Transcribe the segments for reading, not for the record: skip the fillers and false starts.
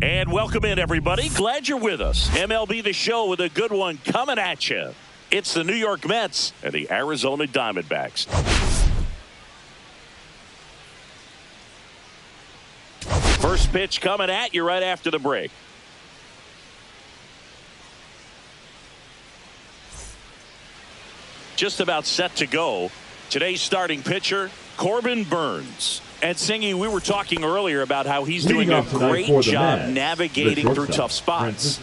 And welcome in, everybody. Glad you're with us. MLB The Show with a good one coming at you. It's the New York Mets and the Arizona Diamondbacks. First pitch coming at you right after the break. Just about set to go. Today's starting pitcher, Corbin Burnes. And Singy, we were talking earlier about how he's doing a great job navigating through tough spots.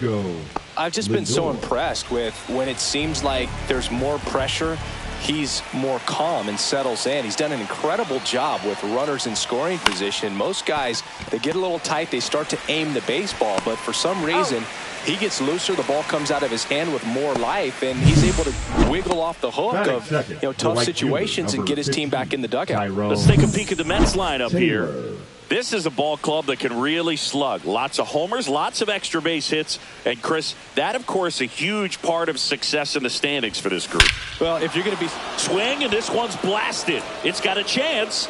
I've just been so impressed with when it seems like there's more pressure, he's more calm and settles in. He's done an incredible job with runners in scoring position. Most guys, they get a little tight, they start to aim the baseball, but for some reason, he gets looser, the ball comes out of his hand with more life, and he's able to wiggle off the hook of tough situations and get his team back in the dugout. Let's take a peek at the Mets lineup here. This is a ball club that can really slug. Lots of homers, lots of extra base hits. And, Chris, that, of course, a huge part of success in the standings for this group. Well, if you're going to be... Swing, and this one's blasted. It's got a chance.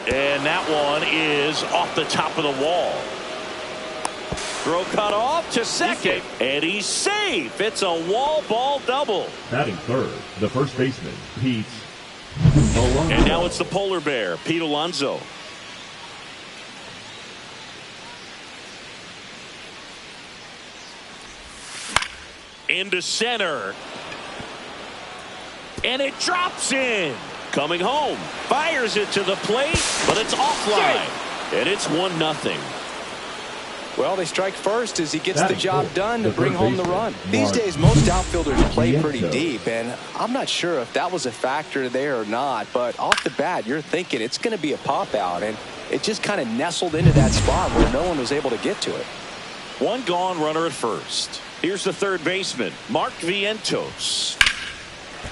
And that one is off the top of the wall. Throw cut off to second, and he's safe. It's a wall ball double. Batting third, the first baseman, Pete Alonso. And now it's the polar bear, Pete Alonso. Into center. And it drops in. Coming home. Fires it to the plate, but it's offline. And it's 1-0. Well, they strike first as he gets the job done to bring home the run. These days, most outfielders play pretty deep, and I'm not sure if that was a factor there or not, but off the bat, you're thinking it's going to be a pop-out, and it just kind of nestled into that spot where no one was able to get to it. One gone, runner at first. Here's the third baseman, Mark Vientos.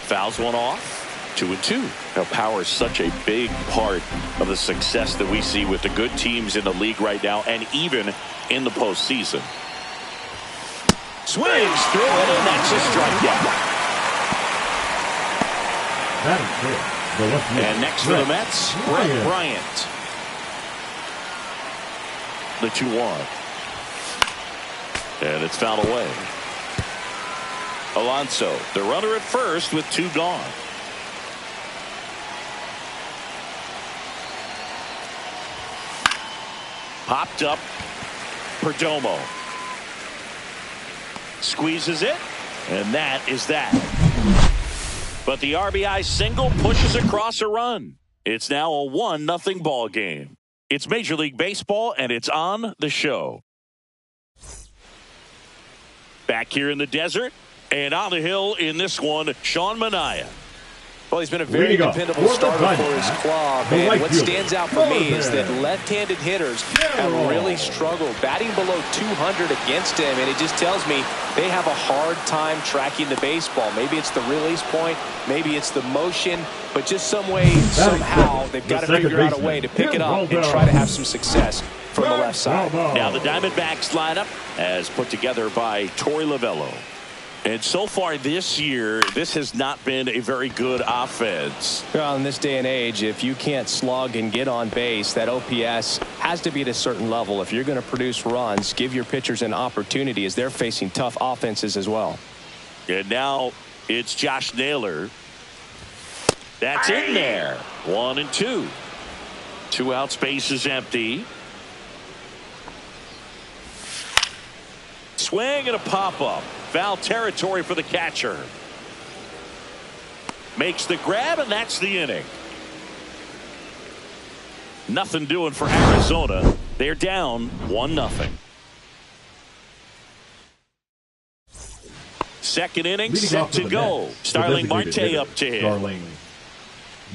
Fouls one off. 2-2. Now, power is such a big part of the success that we see with the good teams in the league right now, and even in the postseason. Swings through it, and that's a strikeout. And next for the Mets, Brett Bryant. The 2-1. And it's fouled away. Alonso, the runner at first with 2 gone. Popped up. Perdomo squeezes it, and that is that. But the RBI single pushes across a run. It's now a 1-0 ball game. It's Major League Baseball, and it's on the show. Back here in the desert, and on the hill in this one, Sean Manaea. Well, he's been a very dependable starter for his club, and what stands out for me is that left-handed hitters have really struggled, batting below 200 against him, and it just tells me they have a hard time tracking the baseball. Maybe it's the release point, maybe it's the motion, but just some way, somehow, they've got to figure out a way to pick it up and try to have some success from the left side. Now the Diamondbacks lineup as put together by Torey Lovullo. And so far this year, this has not been a very good offense. Well, in this day and age, if you can't slug and get on base, that OPS has to be at a certain level. If you're going to produce runs, give your pitchers an opportunity as they're facing tough offenses as well. And now it's Josh Naylor. That's in there. 1-2. 2 outs, base is empty. Swing and a pop-up. Foul territory for the catcher. Makes the grab, and that's the inning. Nothing doing for Arizona. They're down 1-0. Second inning set to go. Starling Marte up to him. Starling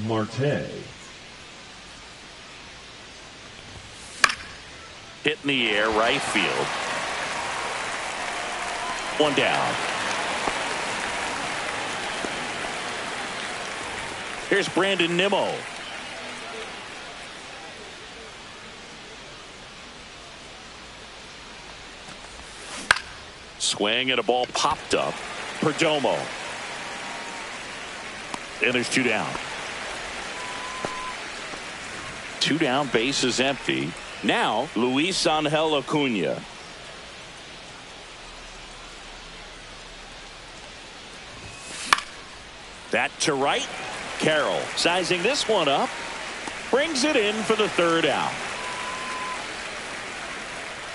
Marte. Hit in the air, right field. One down. Here's Brandon Nimmo. Swing and a ball popped up. Perdomo. And there's 2 down. 2 down, base is empty. Now, Luis Angel Acuna. That to right. Carroll sizing this one up. Brings it in for the third out.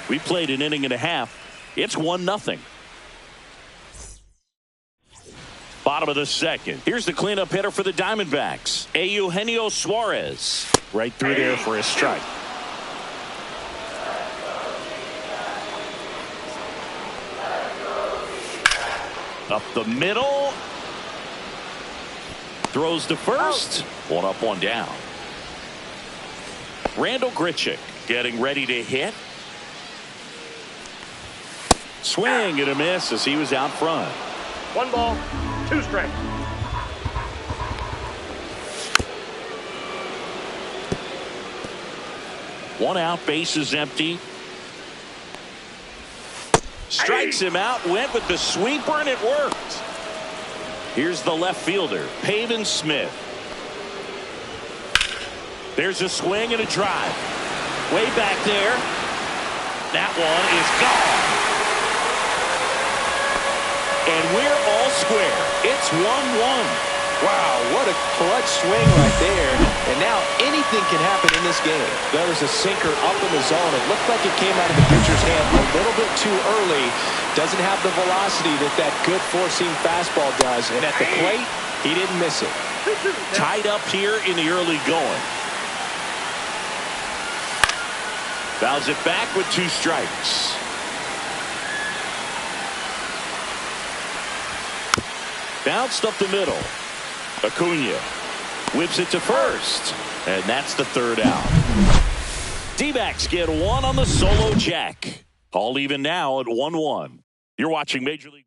We played an inning and a half. It's 1-0. Bottom of the second. Here's the cleanup hitter for the Diamondbacks, Eugenio Suarez. Right through there for a strike. Up the middle. Throws to first. One up, one down. Randall Grichuk getting ready to hit. Swing and a miss as he was out front. 1 ball, 2 strikes. One out, bases empty. Strikes him out, went with the sweeper, and it worked. Here's the left fielder, Pavin Smith. There's a swing and a drive. Way back there. That one is gone. And we're all square. It's 1-1. Wow, what a clutch swing right there. And now anything can happen in this game. There was a sinker up in the zone. It looked like it came out of the pitcher's hand a little bit too early. Doesn't have the velocity that good four-seam fastball does. And at the plate, he didn't miss it. Tied up here in the early going. Fouls it back with 2 strikes. Bounced up the middle. Acuna whips it to first, and that's the third out. D-backs get one on the solo jack. All even now at 1-1. You're watching Major League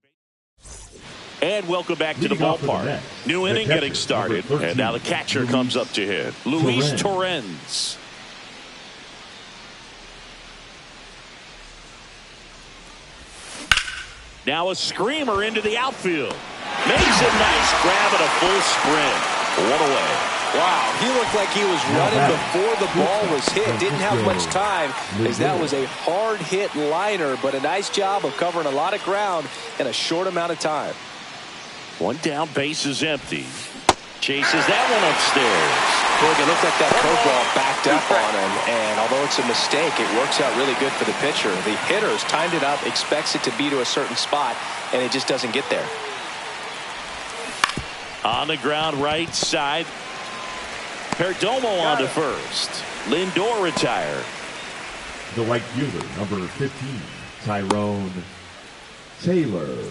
Baseball. And welcome back to the ballpark. New inning getting started, and now the catcher comes up to hit. Luis Torrens. Now a screamer into the outfield. Makes a nice grab and a full sprint. One away. Wow, he looked like he was running before the ball was hit. Didn't have much time as that was a hard hit liner, but a nice job of covering a lot of ground in a short amount of time. One down, base is empty. Chases that one upstairs. Boy, it looked like that curveball backed up on him, and although it's a mistake, it works out really good for the pitcher. The hitter's timed it up, expects it to be to a certain spot, and it just doesn't get there. On the ground right side. Perdomo on to first. Lindor retired. The right fielder, number 15, Tyrone Taylor.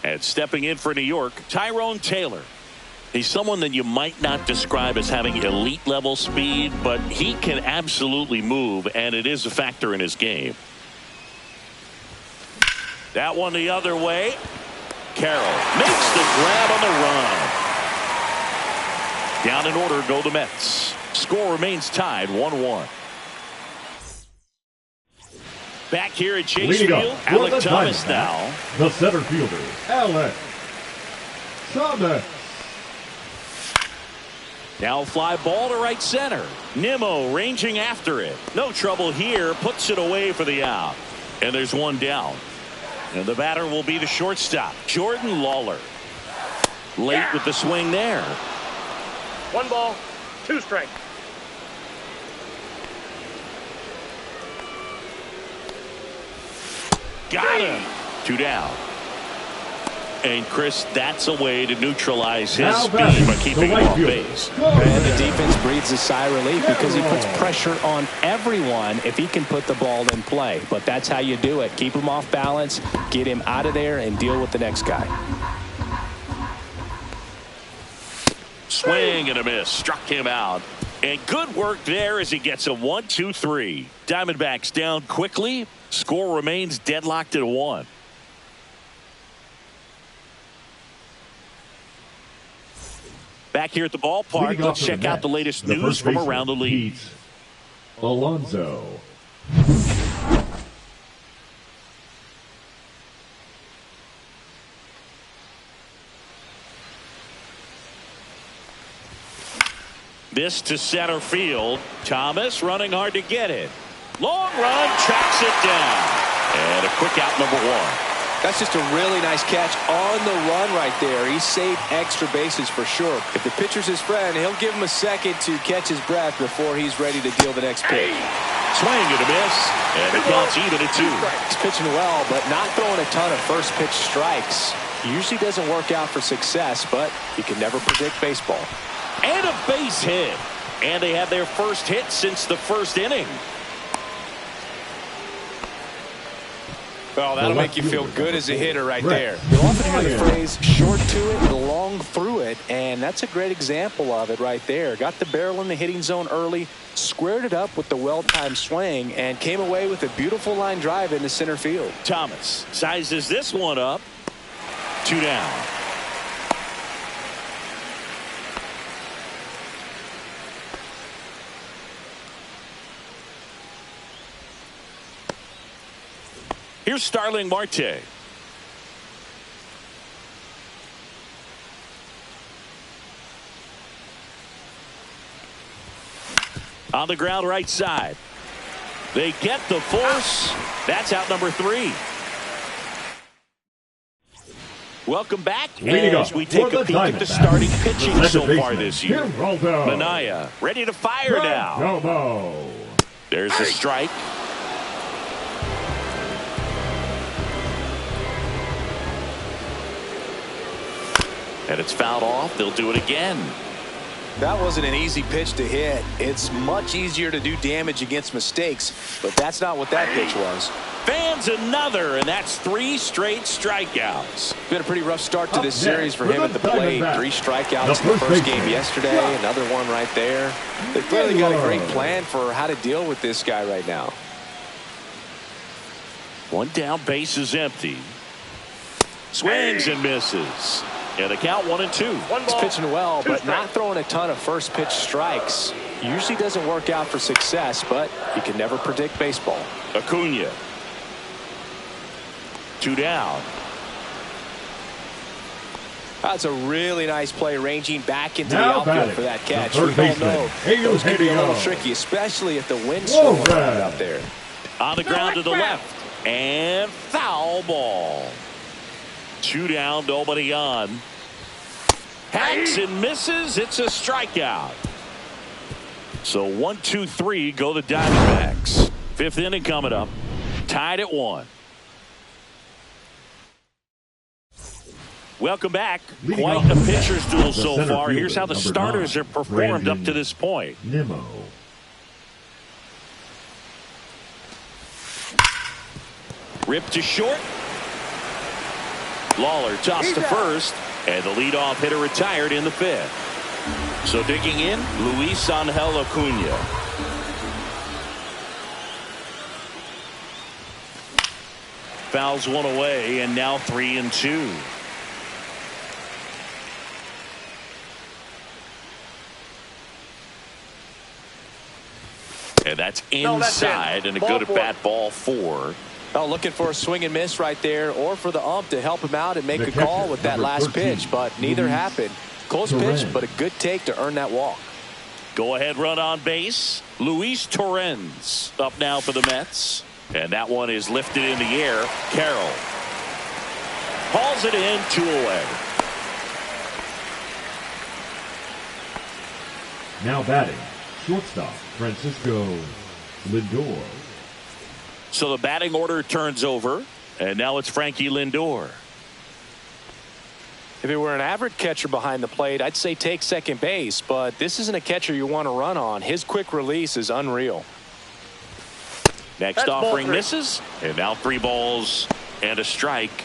And stepping in for New York, Tyrone Taylor. He's someone that you might not describe as having elite level speed, but he can absolutely move, and it is a factor in his game. That one the other way. Carroll makes the grab on the run. Down in order go the Mets. Score remains tied 1-1. Back here at Chase Field, Alec Thomas now. The center fielder, Alec Thomas. Now a fly ball to right center. Nimmo ranging after it. No trouble here. Puts it away for the out. And there's one down. And the batter will be the shortstop, Jordan Lawler. Late with the swing there. 1 ball, 2 strikes. Got him. 2 down. And Chris, that's a way to neutralize his speed by keeping him off base. And the defense breathes a sigh of relief because he puts pressure on everyone if he can put the ball in play. But that's how you do it. Keep him off balance, get him out of there, and deal with the next guy. Swing and a miss. Struck him out. And good work there as he gets a 1-2-3. Diamondbacks down quickly. Score remains deadlocked at 1. Back here at the ballpark, let's check out the latest news from around the league. Alonso. This to center field. Thomas running hard to get it. Long run, tracks it down. And a quick out, number one. That's just a really nice catch on the run right there. He saved extra bases for sure. If the pitcher's his friend, he'll give him a second to catch his breath before he's ready to deal the next pitch. Swing and a miss, and it counts even at 2. He's pitching well, but not throwing a ton of first pitch strikes. Usually doesn't work out for success, but you can never predict baseball. And a base hit. And they have their first hit since the first inning. Well, that'll make you feel good as a hitter right there. You'll often hear the phrase short to it, long through it, and that's a great example of it right there. Got the barrel in the hitting zone early, squared it up with the well-timed swing, and came away with a beautiful line drive into center field. Thomas sizes this one up. 2 down. Here's Starling Marte. On the ground right side. They get the force. That's out number 3. Welcome back as we take a peek at the starting pitching so far this year. Manaya ready to fire now. There's a strike. And it's fouled off. They'll do it again. That wasn't an easy pitch to hit. It's much easier to do damage against mistakes, but that's not what that pitch was. Fans another, and that's 3 straight strikeouts. Been a pretty rough start to this series for him at the plate. 3 strikeouts in the first game yesterday. Another one right there. They've clearly got a great plan for how to deal with this guy right now. 1 down, base is empty. Swings and misses. And the count 1-2. He's pitching well, but not throwing a ton of first pitch strikes. Usually doesn't work out for success, but you can never predict baseball. Acuna. 2 down. That's a really nice play, ranging back into the outfield for that catch. We all know those can be a little tricky, especially if the wind's swinging around out there. On the ground to the left. And foul ball. 2 down, nobody on. Hacks and misses. It's a strikeout. So 1, 2, 3 go the Diamondbacks. 5th inning coming up. Tied at 1. Welcome back. Quite a pitcher's duel so far. Here's how the starters have performed up to this point. Ripped to short. Lawler tossed to first, and the leadoff hitter retired in the 5th. So digging in, Luis Angel Acuna. Fouls one away, and now 3-2. And that's inside, and a good at-bat, ball 4. Oh, looking for a swing and miss right there, or for the ump to help him out and make a call with that last pitch, but neither happened. Close pitch, but a good take to earn that walk. Go ahead run on base. Luis Torrens up now for the Mets. And that one is lifted in the air. Carroll hauls it in, 2 away. Now batting, shortstop Francisco Lindor. So the batting order turns over, and now it's Frankie Lindor. If it were an average catcher behind the plate, I'd say take second base, but this isn't a catcher you want to run on. His quick release is unreal. Next offering misses, and now 3 balls and a strike.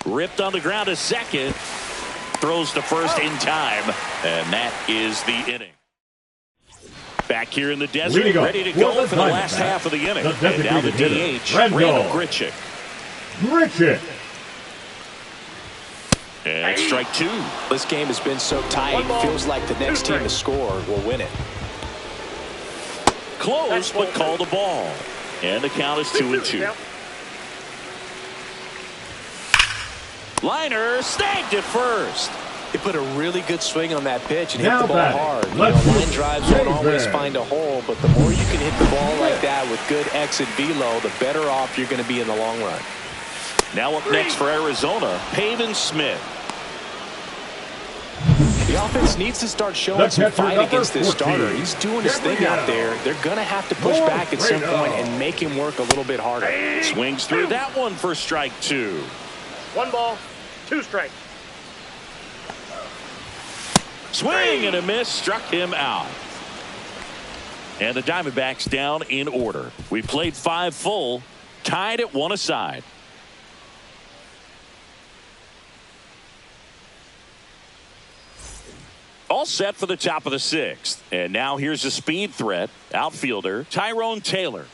Ripped on the ground to second. Throws to first in time. And that is the inning. Back here in the desert, ready to go for the last half of the inning. And now the DH, Randall Grichuk. And strike 2. This game has been so tight, it feels like the next team to score will win it. Close, but called a ball. And the count is 2-2. Liner snagged at first. He put a really good swing on that pitch and hit Now the ball batting, hard. Line drives David. don't always find a hole, but the more you can hit the ball like that with good exit velo, the better off you're going to be in the long run. Now up next for Arizona, Pavin Smith. The offense needs to start showing some fight against this starter. He's doing his thing out there. They're going to have to push back at some point and make him work a little bit harder. Swings through that one for strike 2. 1 ball, 2 strikes. Swing and a miss, struck him out. And the Diamondbacks down in order. We played 5 full, tied at 1 aside. All set for the top of the 6th. And now here's a speed threat. Outfielder Tyrone Taylor.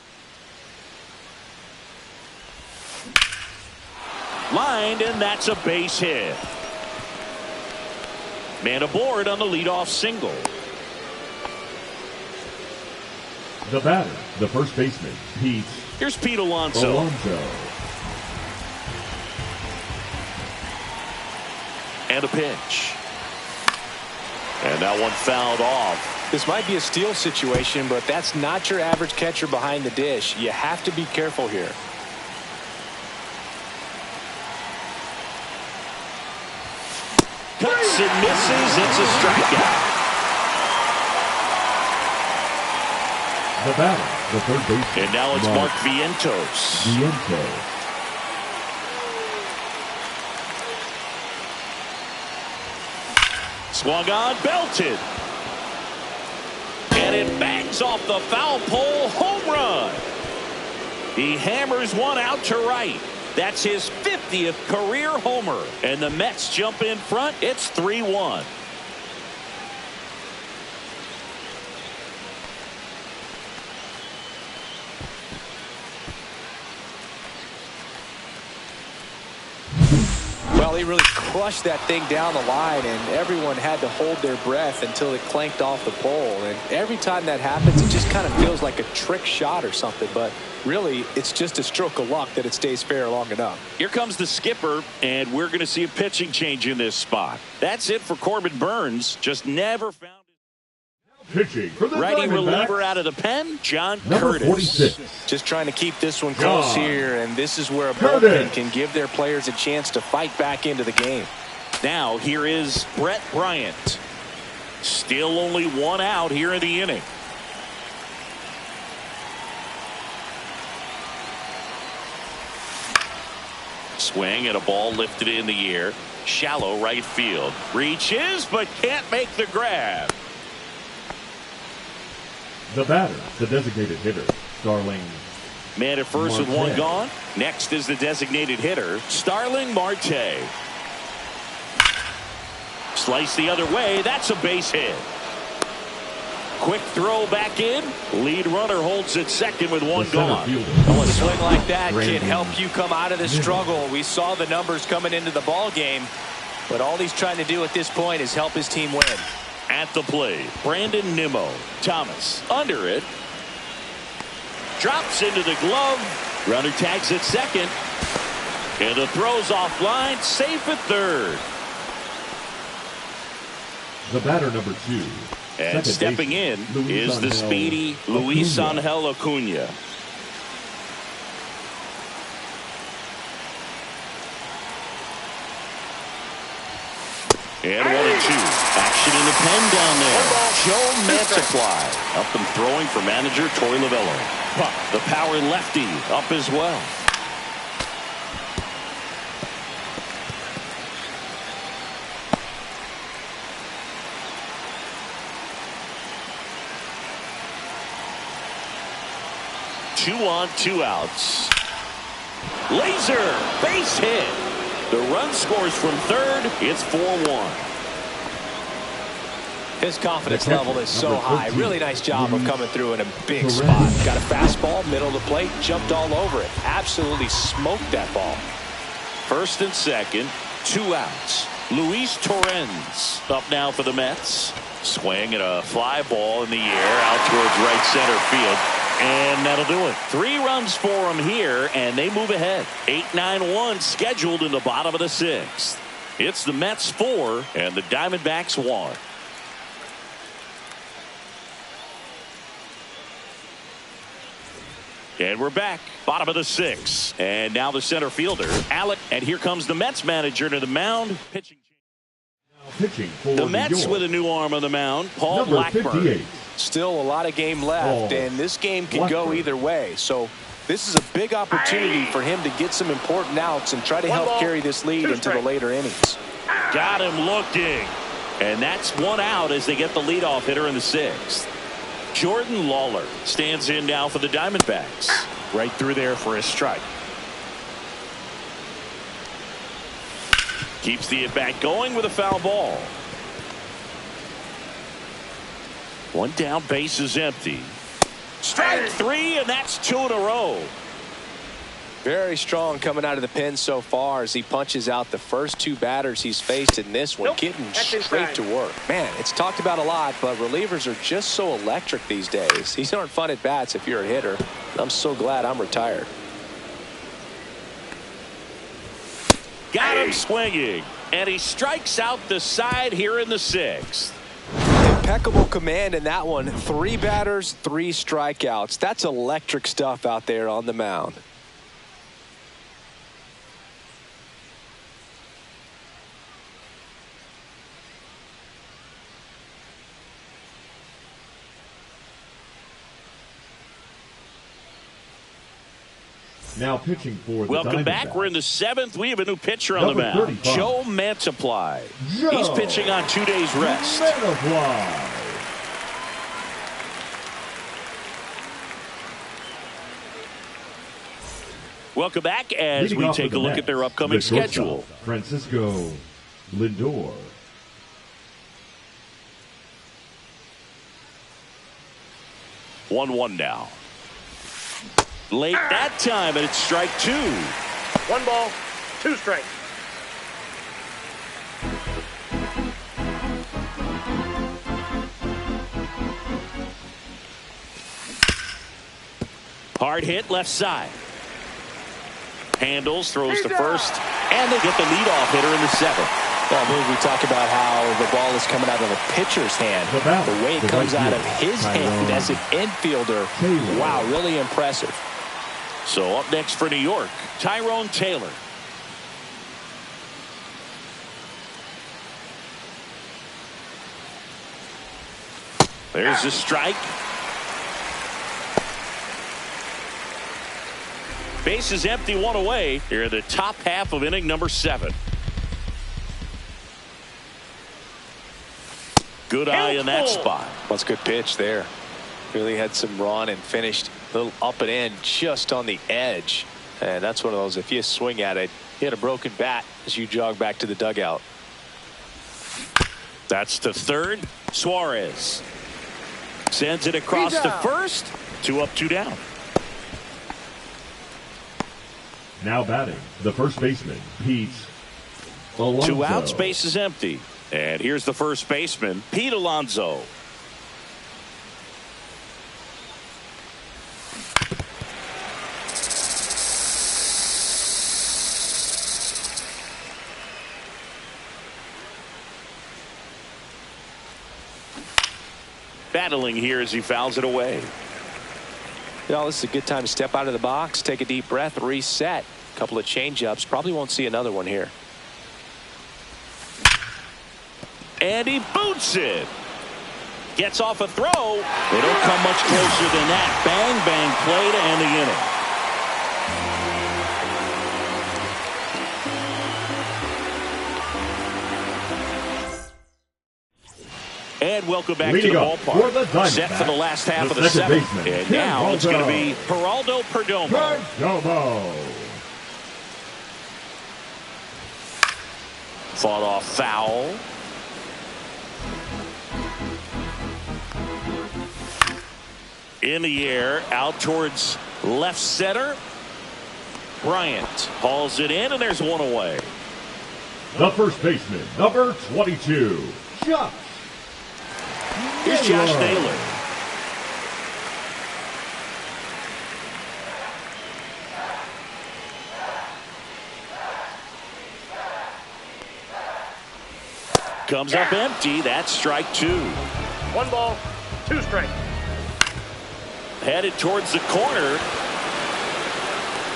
Lined, and that's a base hit. Man aboard on the leadoff single. The batter, the first baseman, Pete. Here's Pete Alonso. And a pitch. And that one fouled off. This might be a steal situation, but that's not your average catcher behind the dish. You have to be careful here. Cuts and misses. It's a strikeout. The batter, the third baseman. And now it's Mark Vientos. Swung on, belted. And it bangs off the foul pole. Home run. He hammers one out to right. That's his 50th career homer. And the Mets jump in front. It's 3-1. Well, he really crushed that thing down the line, and everyone had to hold their breath until it clanked off the pole. And every time that happens, it just kind of feels like a trick shot or something. But really, it's just a stroke of luck that it stays fair long enough. Here comes the skipper, and we're going to see a pitching change in this spot. That's it for Corbin Burns. Just never found it. Pitching for the Righty Diamondbacks, reliever out of the pen, John number Curtis. 46. Just trying to keep this one close here, and this is where a Curtis bullpen can give their players a chance to fight back into the game. Now here is Brett Bryant. Still only 1 out here in the inning. Swing and a ball lifted in the air. Shallow right field. Reaches but can't make the grab. The batter, the designated hitter, Starling. Man at first with 1 Marte. gone. Next is the designated hitter, Starling Marte. Slice the other way. That's a base hit. Quick throw back in. Lead runner holds at second with 1 gone. Well, a swing like that can help you come out of the struggle. We saw the numbers coming into the ball game, but all he's trying to do at this point is help his team win. At the plate, Brandon Nimmo. Thomas under it. Drops into the glove. Runner tags at second. And the throw's offline. Safe at third. The batter, number 2. And stepping in is the speedy Luis Angel Acuna. And 1-2. Action in the pen down there. Joe Mantiply up and throwing for manager Torey Lovullo. Puck, the power lefty, up as well. Two on, 2 outs. Laser, base hit. The run scores from third. It's 4-1. His confidence level is so high. Really nice job of coming through in a big spot. Got a fastball, middle of the plate, jumped all over it. Absolutely smoked that ball. First and second, 2 outs. Luis Torrens up now for the Mets. Swing and a fly ball in the air out towards right center field. And that'll do it. 3 runs for them here, and they move ahead. 8-9-1 scheduled in the bottom of the 6th. It's the Mets 4 and the Diamondbacks 1. And we're back. Bottom of the 6th. And now the center fielder, Alec. And here comes the Mets manager to the mound. Pitching for the Mets with a new arm on the mound, Paul number Blackburn. 58. Still a lot of game left, and this game can go either way. So this is a big opportunity for him to get some important outs and try to help carry this lead into the later innings. Got him looking. And that's 1 out as they get the leadoff hitter in the 6th. Jordan Lawler stands in now for the Diamondbacks. Right through there for a strike. Keeps the at-bat going with a foul ball. 1 down, base is empty. Strike 3, and that's 2 in a row. Very strong coming out of the pen so far as he punches out the first 2 batters he's faced in this one, getting straight to work. Man, it's talked about a lot, but relievers are just so electric these days. These aren't fun at bats if you're a hitter. I'm so glad I'm retired. Got him swinging, and he strikes out the side here in the 6th. Impeccable command in that one. 3 batters, 3 strikeouts. That's electric stuff out there on the mound. Now pitching for the Welcome back. Diamondbacks. We're in the 7th. We have a new pitcher on the Number mound. 35. Joe Mantiply. He's pitching on 2 days rest. Mantiply. Welcome back as Leading we off take for a the look at their Mets, upcoming the shortstop, schedule. Francisco Lindor. 1-1 now. Late that time, and it's strike 2. 1 ball, 2 strikes. Hard hit left side. Handles, throws to first, and they get the leadoff hitter in the 7th. Well, I believe we talk about how the ball is coming out of the pitcher's hand. The way it comes out of his hand as an infielder. Wow, really impressive. So up next for New York, Tyrone Taylor. There's the strike. Base is empty, 1 away. Here in the top half of inning number 7. Good eye in that spot. That's a good pitch there. Really had some run and finished a little up and in just on the edge. And that's one of those, if you swing at it, hit a broken bat as you jog back to the dugout. That's to third. Suarez sends it across to first. 2 up, 2 down. Now batting, the first baseman, Pete Alonso. 2 outs, base is empty. And here's the first baseman, Pete Alonso. Battling here as he fouls it away. You know, this is a good time to step out of the box, take a deep breath, reset. A couple of change-ups. Probably won't see another one here. And he boots it. Gets off a throw. They don't come much closer than that. Bang, bang play to end the inning. And welcome back to the ballpark. Set for the last half of the 7th. And now it's going to be Geraldo Perdomo. Fought off foul. In the air, out towards left center. Bryant hauls it in, and there's 1 away. The first baseman, number 22, Josh. Here's Josh Naylor. Comes up empty. That's strike two. 1 ball, 2 strikes. Headed towards the corner.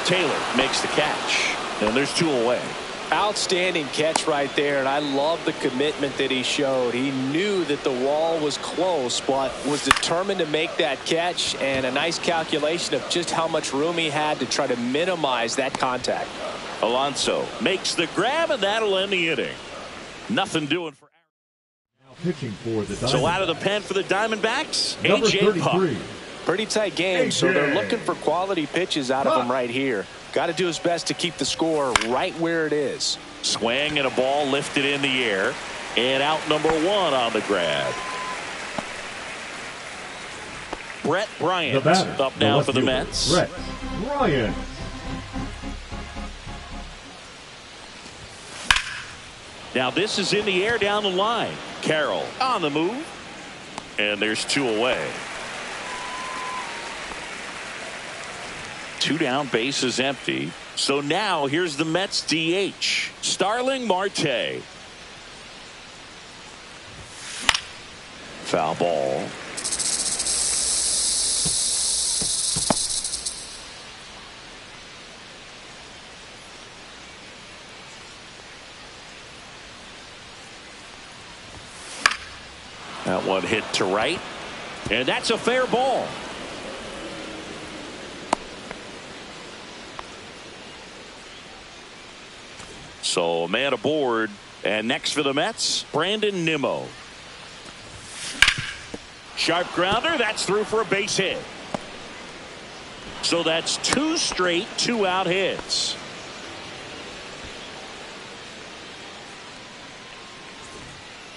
Taylor makes the catch. And there's 2 away. Outstanding catch right there, and I love the commitment that he showed. He knew that the wall was close, but was determined to make that catch, and a nice calculation of just how much room he had to try to minimize that contact. Alonso makes the grab, and that'll end the inning. Nothing doing for Now pitching for the Diamondbacks. So out of the pen for the Diamondbacks, Number A.J. 33. Pretty tight game, so they're looking for quality pitches out of him right here. Got to do his best to keep the score right where it is. Swing and a ball lifted in the air. And out number 1 on the grab. Brett Bryant up now for the Mets. Brett Bryant. Now this is in the air down the line. Carroll on the move. And there's 2 away. 2 down, bases empty. So now here's the Mets DH. Starling Marte. Foul ball. That one hit to right. And that's a fair ball. So a man aboard. And next for the Mets, Brandon Nimmo. Sharp grounder. That's through for a base hit. So that's 2 straight 2-out hits.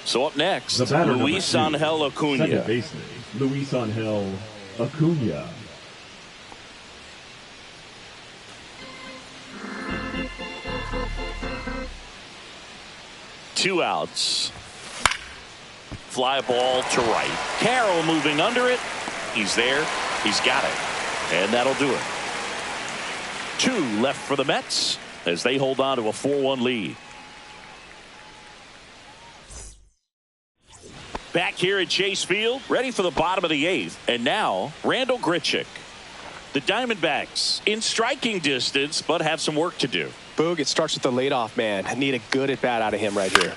So up next, Luis Angel Acuna. Second baseman, Luis Angel Acuna. Two outs. Fly ball to right. Carroll moving under it. He's there. He's got it. And that'll do it. 2 left for the Mets as they hold on to a 4-1 lead. Back here at Chase Field, ready for the bottom of the 8th. And now, Randall Grichuk. The Diamondbacks in striking distance, but have some work to do. Boog, it starts with the leadoff man. I need a good at-bat out of him right here.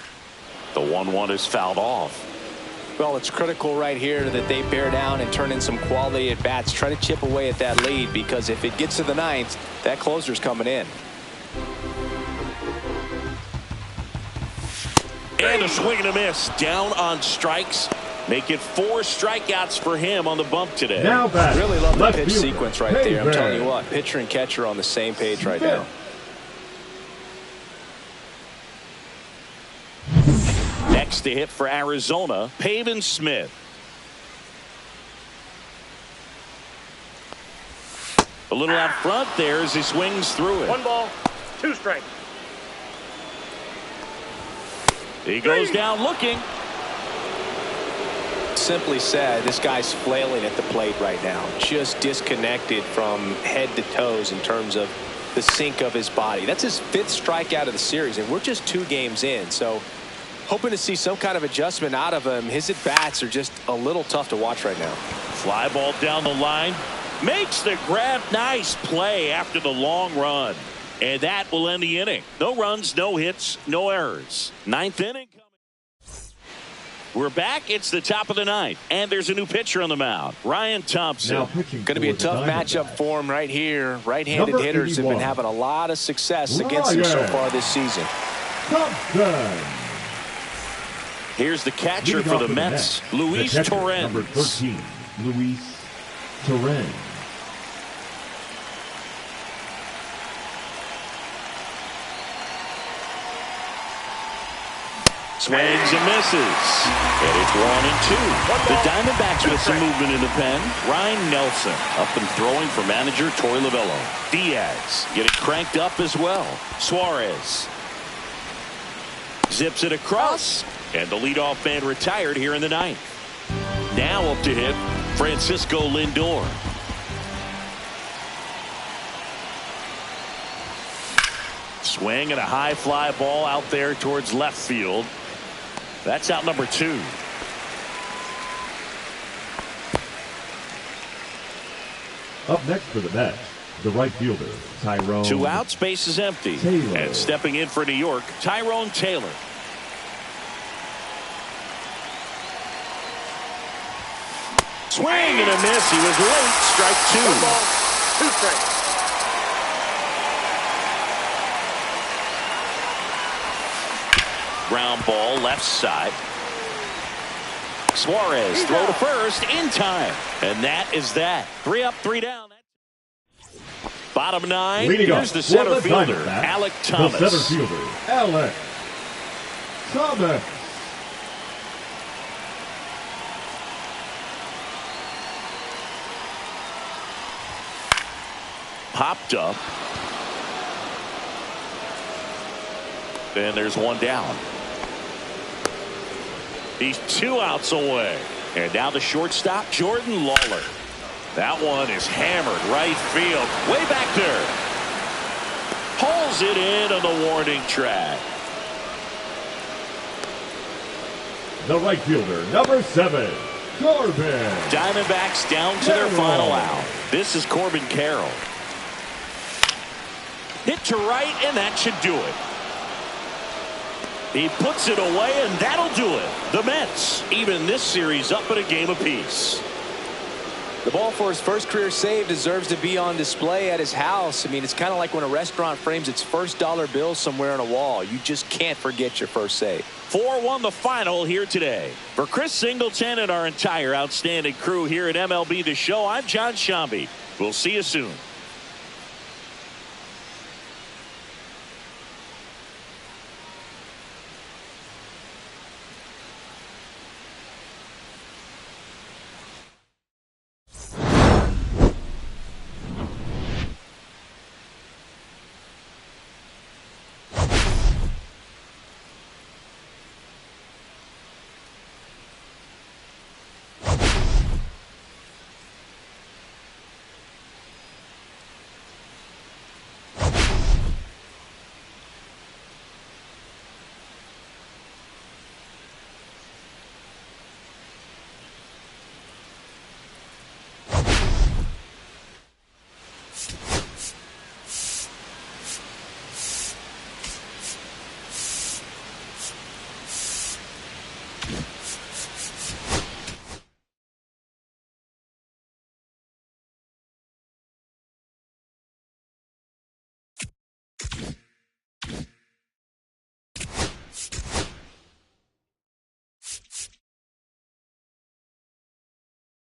The 1-1 is fouled off. Well, it's critical right here that they bear down and turn in some quality at-bats. Try to chip away at that lead, because if it gets to the 9th, that closer's coming in. And a swing and a miss. Down on strikes. Make it 4 strikeouts for him on the bump today. Now back. Really love the pitch fielder, sequence right there. I'm telling you what, pitcher and catcher on the same page right now. Next to hit for Arizona, Pavin Smith. A little out front there as he swings through it. 1 ball, 2 strikes. He goes down looking. Simply said, this guy's flailing at the plate right now. Just disconnected from head to toes in terms of the sink of his body. That's his 5th strikeout of the series, and we're just 2 games in. So hoping to see some kind of adjustment out of him. His at-bats are just a little tough to watch right now. Fly ball down the line. Makes the grab. Nice play after the long run. And that will end the inning. No runs, no hits, no errors. 9th inning coming. We're back. It's the top of the 9th. And there's a new pitcher on the mound. Ryan Thompson. Going to be a tough matchup for him right here. Right-handed hitters have been having a lot of success against him so far this season. Thompson. Here's the catcher for the Mets, Luis Torrens. Number 13, Luis Torrens. Swings and misses. And it's 1-2. The Diamondbacks with some movement in the pen. Ryan Nelson up and throwing for manager Torey Lovullo. Diaz getting cranked up as well. Suarez zips it across. And the leadoff man retired here in the 9th. Now up to hit Francisco Lindor. Swing and a high fly ball out there towards left field. That's out number 2. Up next for the Mets, the right fielder, Tyrone. 2 outs, base is empty. Taylor. And stepping in for New York, Tyrone Taylor. Swing and a miss. He was late. Strike 2. 1 ball, 2 strikes. Ground ball left side. Suarez throw to first in time. And that is that. 3 up, 3 down. Bottom 9. Leading Here's up the center for fielder, Diamondbacks, Alec Thomas. The center fielder, Alec Thomas. Popped up. And there's 1 down. He's 2 outs away. And now the shortstop, Jordan Lawler. That one is hammered right field. Way back there. Pulls it in on the warning track. The right fielder, number 7, Corbin. Diamondbacks down to their final out. This is Corbin Carroll. Hit to right, and that should do it. He puts it away, and that'll do it. The Mets even this series up at a game apiece. The ball for his first career save deserves to be on display at his house. I mean, it's kind of like when a restaurant frames its first dollar bill somewhere on a wall. You just can't forget your first save. 4-1 the final here today. For Chris Singleton and our entire outstanding crew here at MLB The Show, I'm John Shambi. We'll see you soon.